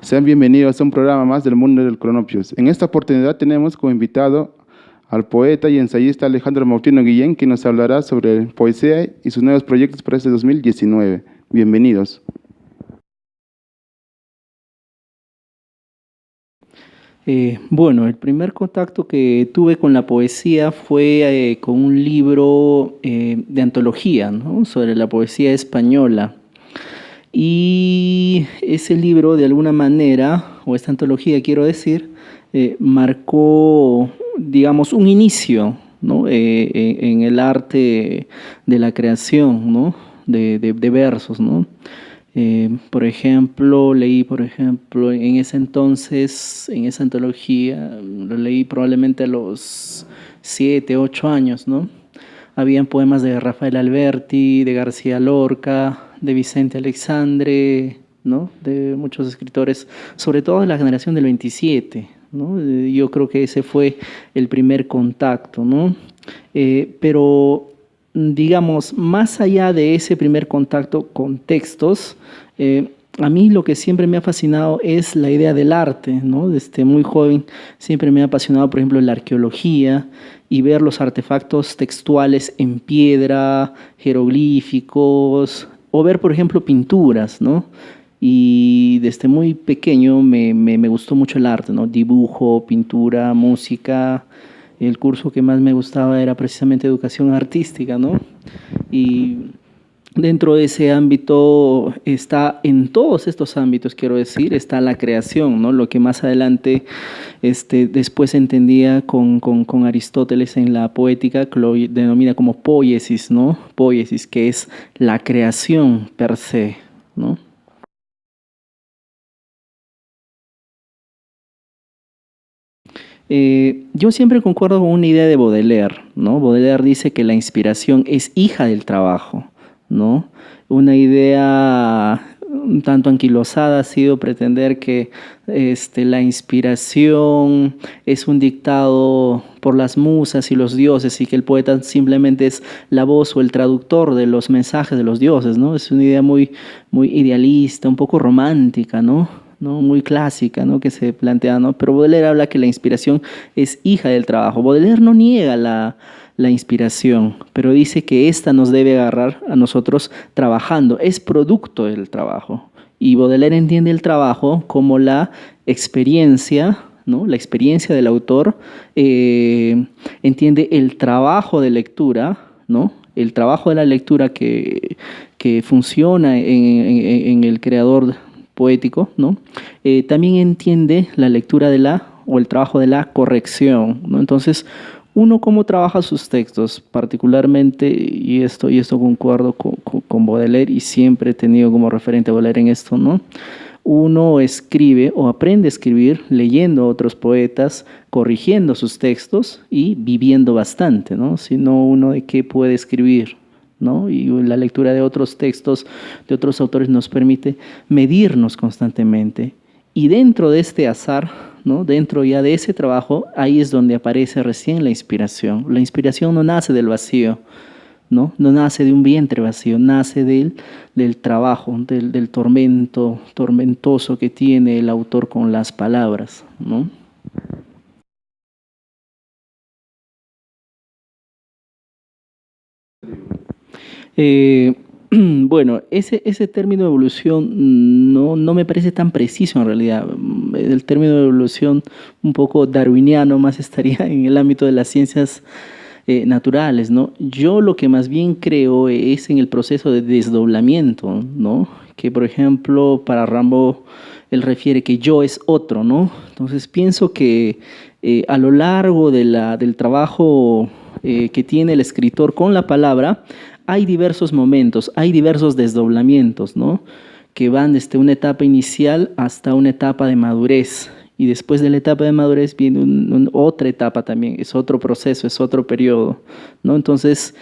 Sean bienvenidos a un programa más del mundo del Cronopios. En esta oportunidad tenemos como invitado al poeta y ensayista Alejandro Mautino Guillén, que nos hablará sobre poesía y sus nuevos proyectos para este 2019. Bienvenidos. Bueno, el primer contacto que tuve con la poesía fue con un libro de antología, ¿no? Sobre la poesía española. Y ese libro, de alguna manera, o esta antología, quiero decir, marcó, digamos, un inicio, ¿no? En el arte de la creación, ¿no? De versos, ¿no? Por ejemplo, leí, en ese entonces, en esa antología, lo leí probablemente a los 7, 8 años, ¿no? Habían poemas de Rafael Alberti, de García Lorca, de Vicente Alexandre, ¿no? De muchos escritores, sobre todo de la generación del 27, ¿no? Yo creo que ese fue el primer contacto, ¿no? Pero digamos, más allá de ese primer contacto con textos, a mí lo que siempre me ha fascinado es la idea del arte, ¿no? Desde muy joven siempre me ha apasionado, por ejemplo, la arqueología y ver los artefactos textuales en piedra, jeroglíficos, o ver, por ejemplo, pinturas, ¿no? Y desde muy pequeño me gustó mucho el arte, ¿no? Dibujo, pintura, música. El curso que más me gustaba era precisamente educación artística, ¿no? Y dentro de ese ámbito está, en todos estos ámbitos, quiero decir, está la creación, ¿no? Lo que más adelante después entendía con Aristóteles en la poética, que lo denomina como poiesis, ¿no? Poiesis, que es la creación per se, ¿no? Yo siempre concuerdo con una idea de Baudelaire, ¿no? Baudelaire dice que la inspiración es hija del trabajo, ¿no? Una idea un tanto anquilosada ha sido pretender que la inspiración es un dictado por las musas y los dioses y que el poeta simplemente es la voz o el traductor de los mensajes de los dioses, ¿no? Es una idea muy, muy idealista, un poco romántica, ¿no? ¿No? Muy clásica, ¿no? Que se plantea, ¿no? Pero Baudelaire habla que la inspiración es hija del trabajo. Baudelaire no niega la inspiración, pero dice que ésta nos debe agarrar a nosotros trabajando, es producto del trabajo. Y Baudelaire entiende el trabajo como la experiencia, ¿no? La experiencia del autor, entiende el trabajo de lectura, ¿no? El trabajo de la lectura que funciona en el creador poético, ¿no? También entiende la lectura o el trabajo de la corrección, ¿no? Entonces, uno cómo trabaja sus textos, particularmente, y esto concuerdo con Baudelaire, y siempre he tenido como referente a Baudelaire en esto, ¿no? Uno escribe o aprende a escribir leyendo a otros poetas, corrigiendo sus textos y viviendo bastante, ¿no? Si no, uno de qué puede escribir, ¿no? Y la lectura de otros textos, de otros autores, nos permite medirnos constantemente. Y dentro de este azar, ¿no? Dentro ya de ese trabajo, ahí es donde aparece recién la inspiración. La inspiración no nace del vacío, ¿no? No nace de un vientre vacío, nace del trabajo, del tormento tormentoso que tiene el autor con las palabras, ¿no? Bueno, ese término de evolución no me parece tan preciso en realidad. El término de evolución un poco darwiniano más estaría en el ámbito de las ciencias naturales, ¿no? Yo lo que más bien creo es en el proceso de desdoblamiento, ¿no? Que por ejemplo para Rambo él refiere que yo es otro, ¿no? Entonces pienso que a lo largo del trabajo que tiene el escritor con la palabra, hay diversos momentos, hay diversos desdoblamientos, ¿no? Que van desde una etapa inicial hasta una etapa de madurez. Y después de la etapa de madurez viene otra etapa también, es otro proceso, es otro periodo, ¿no? Entonces,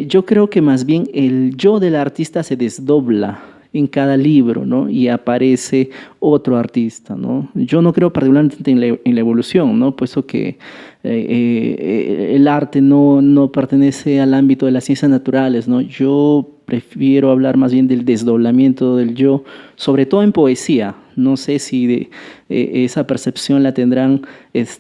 yo creo que más bien el yo del artista se desdobla en cada libro, ¿no? Y aparece otro artista, ¿no? Yo no creo particularmente en la evolución, ¿no? Puesto que el arte no pertenece al ámbito de las ciencias naturales, ¿no? Yo prefiero hablar más bien del desdoblamiento del yo, sobre todo en poesía. No sé si esa percepción la tendrán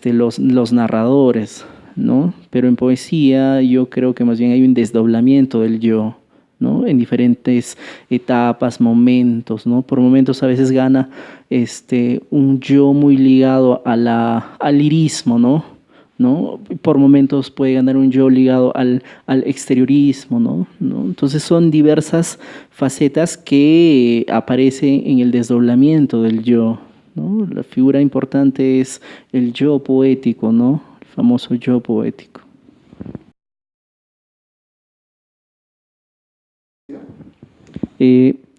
los narradores, ¿no? Pero en poesía yo creo que más bien hay un desdoblamiento del yo, ¿no? En diferentes etapas, momentos, ¿no? Por momentos a veces gana un yo muy ligado al lirismo, ¿no? Por momentos puede ganar un yo ligado al exteriorismo, ¿no? Entonces son diversas facetas que aparecen en el desdoblamiento del yo, ¿no? La figura importante es el yo poético, ¿no? El famoso yo poético.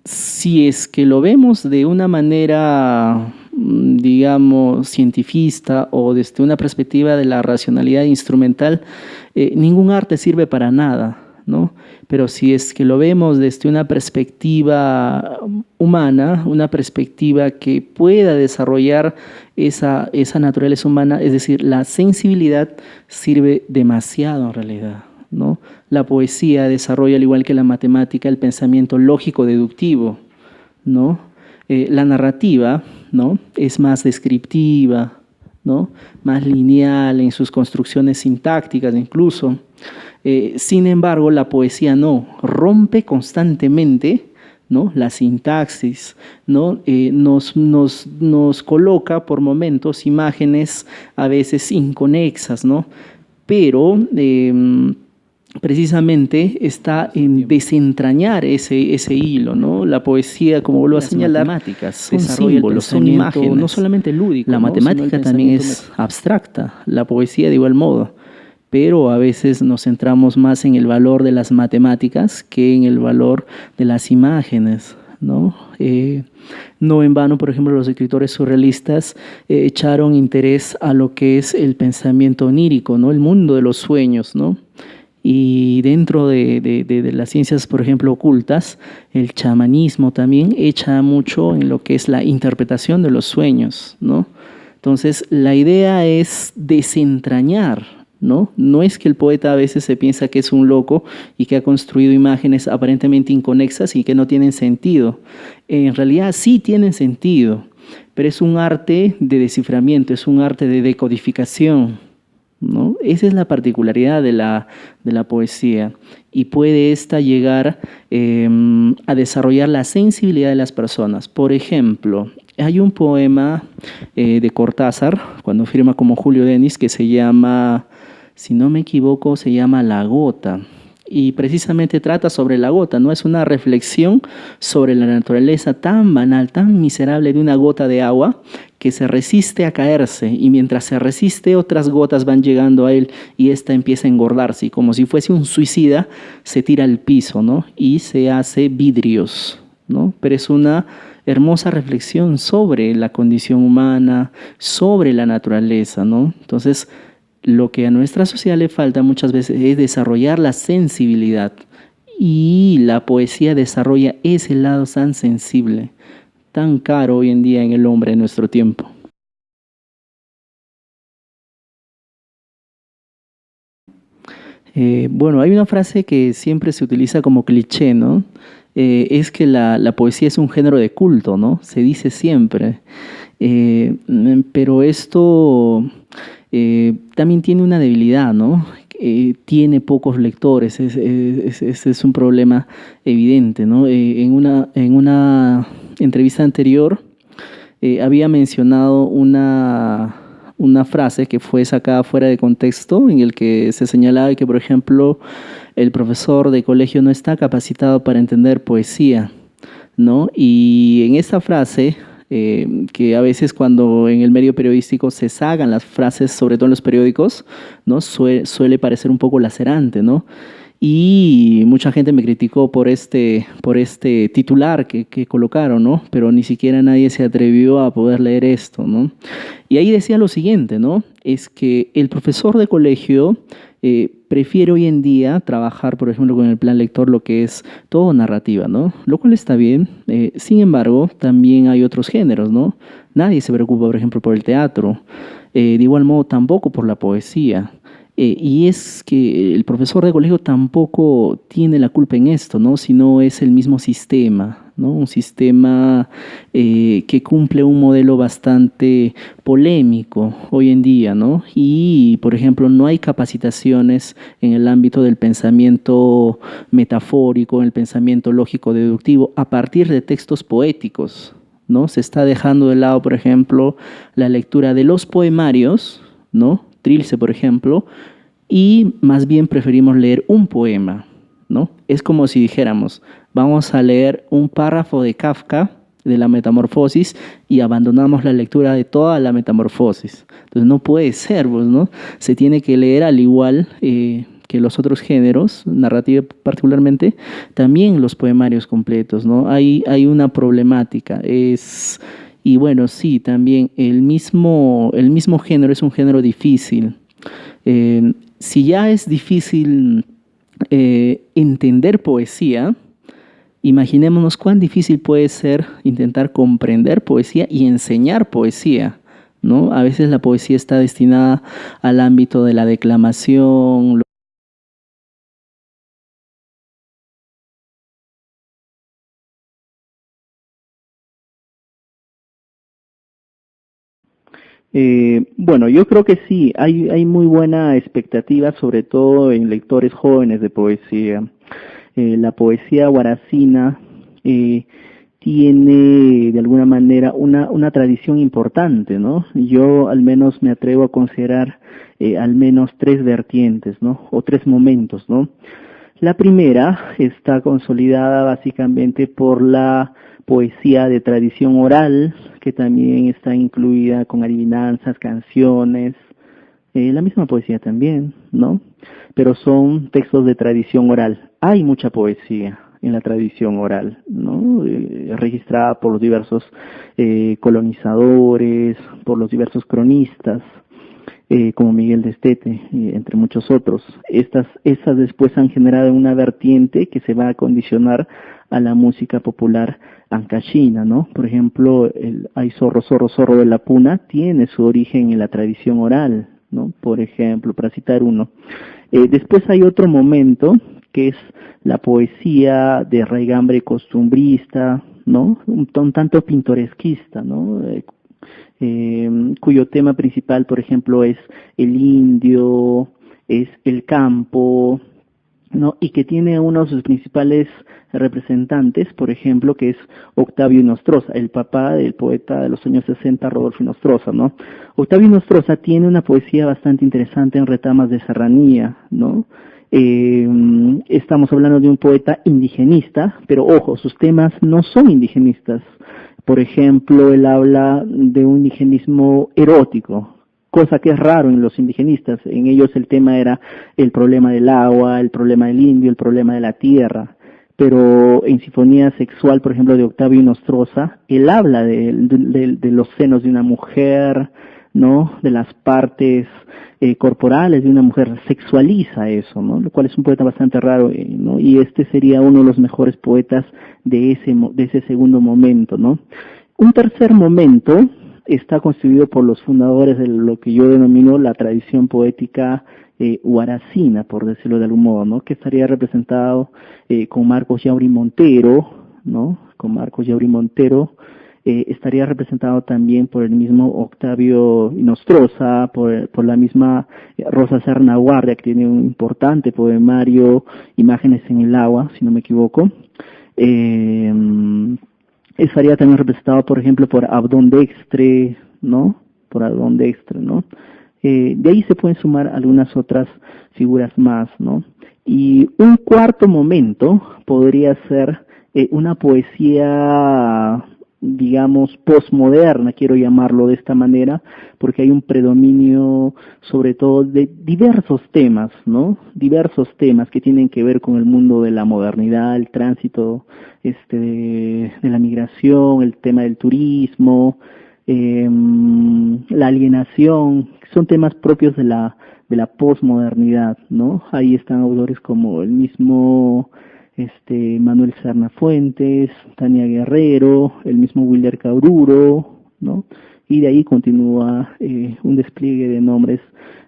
Si es que lo vemos de una manera, digamos, cientifista o desde una perspectiva de la racionalidad instrumental, ningún arte sirve para nada, ¿no? Pero si es que lo vemos desde una perspectiva humana, una perspectiva que pueda desarrollar esa naturaleza humana, es decir, la sensibilidad sirve demasiado en realidad, ¿no? La poesía desarrolla, al igual que la matemática, el pensamiento lógico-deductivo, ¿no? La narrativa, ¿no? Es más descriptiva, ¿no? Más lineal en sus construcciones sintácticas incluso. Sin embargo, la poesía no, rompe constantemente, ¿no? La sintaxis, ¿no? Nos coloca por momentos imágenes a veces inconexas, ¿no? Pero precisamente está en desentrañar ese hilo, ¿no? La poesía, como vuelvo a señalar, son símbolos, son imágenes, no solamente lúdicos. La matemática también es abstracta, la poesía de igual modo, pero a veces nos centramos más en el valor de las matemáticas que en el valor de las imágenes, ¿no? No en vano, por ejemplo, los escritores surrealistas echaron interés a lo que es el pensamiento onírico, ¿no? El mundo de los sueños, ¿no? Y dentro de las ciencias, por ejemplo, ocultas, el chamanismo también echa mucho en lo que es la interpretación de los sueños, ¿no? Entonces, la idea es desentrañar, ¿no? No es que el poeta a veces se piensa que es un loco y que ha construido imágenes aparentemente inconexas y que no tienen sentido. En realidad sí tienen sentido, pero es un arte de desciframiento, es un arte de decodificación, ¿no? Esa es la particularidad de la poesía, y puede esta llegar a desarrollar la sensibilidad de las personas. Por ejemplo, hay un poema de Cortázar, cuando firma como Julio Denis, que se llama, si no me equivoco, se llama La Gota. Y precisamente trata sobre la gota, ¿no? Es una reflexión sobre la naturaleza tan banal, tan miserable de una gota de agua que se resiste a caerse, y mientras se resiste otras gotas van llegando a él y ésta empieza a engordarse, y como si fuese un suicida se tira al piso, ¿no? Y se hace vidrios, ¿no? Pero es una hermosa reflexión sobre la condición humana, sobre la naturaleza, ¿no? Entonces, lo que a nuestra sociedad le falta muchas veces es desarrollar la sensibilidad, y la poesía desarrolla ese lado tan sensible, tan caro hoy en día en el hombre en nuestro tiempo. Bueno, hay una frase que siempre se utiliza como cliché, ¿no? Es que la poesía es un género de culto, ¿no? Se dice siempre. Pero esto también tiene una debilidad, ¿no? Tiene pocos lectores, ese es un problema evidente, ¿no? En una entrevista anterior había mencionado una frase que fue sacada fuera de contexto, en el que se señalaba que, por ejemplo, el profesor de colegio no está capacitado para entender poesía, ¿no? Y en esa frase, que a veces cuando en el medio periodístico se sacan las frases, sobre todo en los periódicos, ¿no? Suele parecer un poco lacerante, ¿no? Y mucha gente me criticó por este titular que colocaron, ¿no? Pero ni siquiera nadie se atrevió a poder leer esto, ¿no? Y ahí decía lo siguiente, ¿no? Es que el profesor de colegio prefiere hoy en día trabajar, por ejemplo, con el plan lector, lo que es todo narrativa, ¿no? Lo cual está bien. Sin embargo, también hay otros géneros, ¿no? Nadie se preocupa, por ejemplo, por el teatro. De igual modo, tampoco por la poesía. Y es que el profesor de colegio tampoco tiene la culpa en esto, ¿no? Sino es el mismo sistema, ¿no? Un sistema que cumple un modelo bastante polémico hoy en día, ¿no? Y, por ejemplo, no hay capacitaciones en el ámbito del pensamiento metafórico, en el pensamiento lógico-deductivo, a partir de textos poéticos, ¿no? Se está dejando de lado, por ejemplo, la lectura de los poemarios, ¿no? Trilce, por ejemplo, y más bien preferimos leer un poema, ¿no? Es como si dijéramos, vamos a leer un párrafo de Kafka, de la Metamorfosis, y abandonamos la lectura de toda la Metamorfosis. Entonces no puede ser, pues, ¿no? Se tiene que leer al igual que los otros géneros, narrativa particularmente, también los poemarios completos, ¿no? Hay una problemática, y bueno, sí, también el mismo género es un género difícil. Si ya es difícil entender poesía, imaginémonos cuán difícil puede ser intentar comprender poesía y enseñar poesía, ¿no? A veces la poesía está destinada al ámbito de la declamación. Bueno, yo creo que sí, hay muy buena expectativa, sobre todo en lectores jóvenes de poesía. La poesía guaracina tiene de alguna manera una tradición importante, ¿no? Yo al menos me atrevo a considerar al menos tres vertientes, ¿no? O tres momentos, ¿no? La primera está consolidada básicamente por la poesía de tradición oral, que también está incluida con adivinanzas, canciones, la misma poesía también, ¿no? Pero son textos de tradición oral. Hay mucha poesía en la tradición oral, ¿no? Registrada por los diversos colonizadores, por los diversos cronistas, como Miguel de Estete, entre muchos otros. Estas después han generado una vertiente que se va a condicionar a la música popular ancashina, ¿no? Por ejemplo, el Ay Zorro, Zorro, Zorro de la Puna tiene su origen en la tradición oral, ¿no? Por ejemplo, para citar uno. Después hay otro momento que es la poesía de raigambre costumbrista, ¿no? Un tanto pintoresquista, ¿no? Cuyo tema principal, por ejemplo, es el indio, es el campo, ¿no? Y que tiene uno de sus principales representantes, por ejemplo, que es Octavio Nostroza, el papá del poeta de los años 60, Rodolfo Nostroza, ¿no? Octavio Nostroza tiene una poesía bastante interesante en retamas de serranía, ¿no? Estamos hablando de un poeta indigenista, pero ojo, sus temas no son indigenistas. Por ejemplo, él habla de un indigenismo erótico, cosa que es raro en los indigenistas. En ellos el tema era el problema del agua, el problema del indio, el problema de la tierra. Pero en Sinfonía Sexual, por ejemplo, de Octavio Nostroza, él habla de los senos de una mujer, ¿no? De las partes corporales de una mujer, sexualiza eso, ¿no? Lo cual es un poeta bastante raro, ¿no? Y este sería uno de los mejores poetas de ese segundo momento, ¿no? Un tercer momento está constituido por los fundadores de lo que yo denomino la tradición poética huaracina, por decirlo de algún modo, ¿no? Que estaría representado con Marcos Yauri Montero, ¿no? Con Marcos Yauri Montero, estaría representado también por el mismo Octavio Nostroza, por la misma Rosa Serna Guardia, que tiene un importante poemario, Imágenes en el agua, si no me equivoco. Estaría también representado, por ejemplo, por Abdón Dextre, ¿no? Por Abdón Dextre, ¿no? De ahí se pueden sumar algunas otras figuras más, ¿no? Y un cuarto momento podría ser una poesía, digamos, postmoderna, quiero llamarlo de esta manera, porque hay un predominio sobre todo de diversos temas, ¿no? Diversos temas que tienen que ver con el mundo de la modernidad, el tránsito de la migración, el tema del turismo, la alienación, son temas propios de la posmodernidad, ¿no? Ahí están autores como el mismo Manuel Serna Fuentes, Tania Guerrero, el mismo Wilder Caururo, ¿no? Y de ahí continúa un despliegue de nombres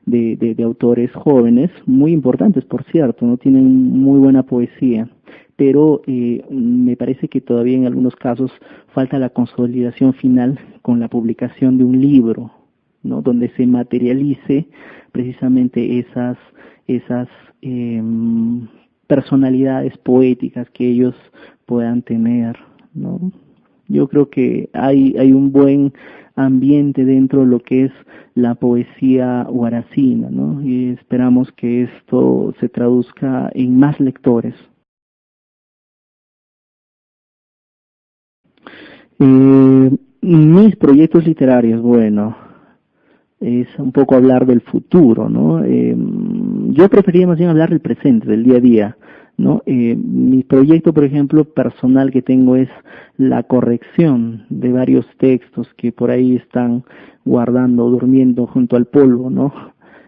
de autores jóvenes, muy importantes, por cierto, ¿no? Tienen muy buena poesía, pero me parece que todavía en algunos casos falta la consolidación final con la publicación de un libro, ¿no? Donde se materialice precisamente esas personalidades poéticas que ellos puedan tener, ¿no? Yo creo que hay un buen ambiente dentro de lo que es la poesía huaracina, ¿no? Y esperamos que esto se traduzca en más lectores. Mis proyectos literarios, bueno, es un poco hablar del futuro, ¿no? Yo preferiría más bien hablar del presente, del día a día, ¿no? Mi proyecto, por ejemplo, personal que tengo es la corrección de varios textos que por ahí están guardando, durmiendo junto al polvo, ¿no?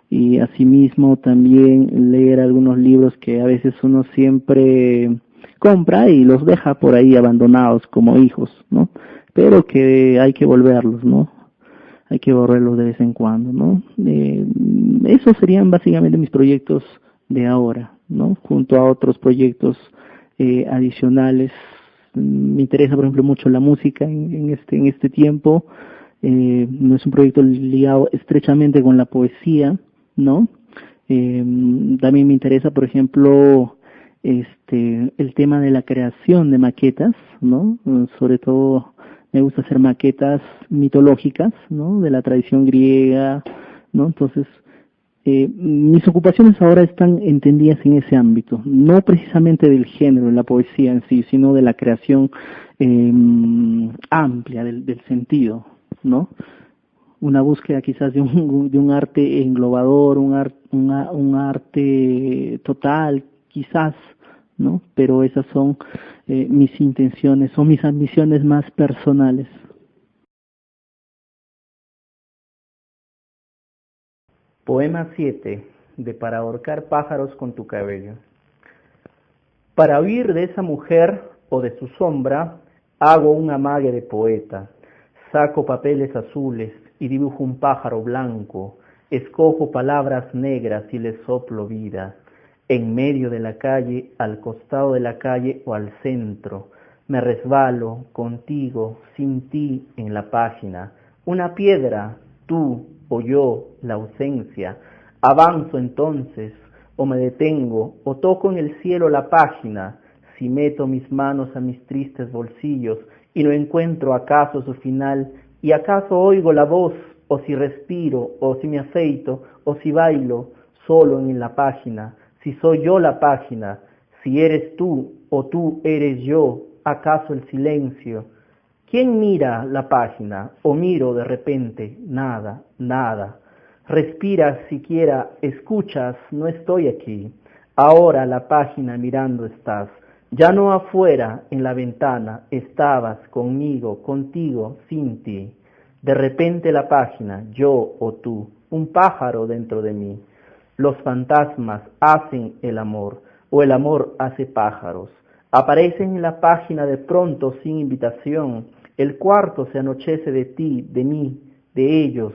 Y asimismo también leer algunos libros que a veces uno siempre compra y los deja por ahí abandonados como hijos, ¿no? Pero que hay que volverlos, ¿no? Hay que borrarlos de vez en cuando, ¿no? Esos serían básicamente mis proyectos de ahora, ¿no? Junto a otros proyectos adicionales. Me interesa, por ejemplo, mucho la música en este tiempo. No es un proyecto ligado estrechamente con la poesía, ¿no? También me interesa, por ejemplo, el tema de la creación de maquetas, ¿no? Sobre todo me gusta hacer maquetas mitológicas, ¿no? De la tradición griega, ¿no? Entonces, mis ocupaciones ahora están entendidas en ese ámbito, no precisamente del género, de la poesía en sí, sino de la creación amplia del sentido, ¿no? Una búsqueda quizás de un arte englobador, un arte total, quizás, ¿no? Pero esas son mis intenciones, son mis ambiciones más personales. Poema 7, de Para ahorcar pájaros con tu cabello. Para huir de esa mujer o de su sombra, hago un amague de poeta. Saco papeles azules y dibujo un pájaro blanco. Escojo palabras negras y le soplo vida. En medio de la calle, al costado de la calle o al centro. Me resbalo contigo, sin ti, en la página. Una piedra, tú o yo, la ausencia. Avanzo entonces, o me detengo, o toco en el cielo la página. Si meto mis manos a mis tristes bolsillos y no encuentro acaso su final, y acaso oigo la voz, o si respiro, o si me afeito, o si bailo, solo en la página. Si soy yo la página, si eres tú o tú eres yo, acaso el silencio. ¿Quién mira la página o miro de repente? Nada, nada. Respiras siquiera, escuchas, no estoy aquí. Ahora la página mirando estás. Ya no afuera en la ventana, estabas conmigo, contigo, sin ti. De repente la página, yo o tú, un pájaro dentro de mí. Los fantasmas hacen el amor, o el amor hace pájaros. Aparecen en la página de pronto sin invitación. El cuarto se anochece de ti, de mí, de ellos.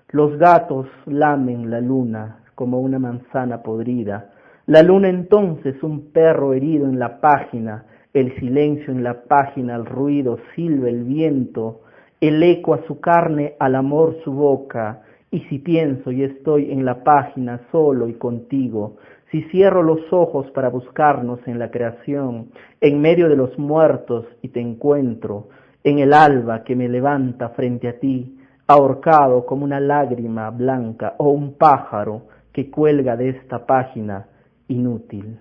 Los gatos lamen la luna como una manzana podrida. La luna entonces un perro herido en la página. El silencio en la página, el ruido, silba el viento. El eco a su carne, al amor su boca. Y si pienso y estoy en la página solo y contigo, si cierro los ojos para buscarnos en la creación, en medio de los muertos y te encuentro, en el alba que me levanta frente a ti, ahorcado como una lágrima blanca o un pájaro que cuelga de esta página inútil.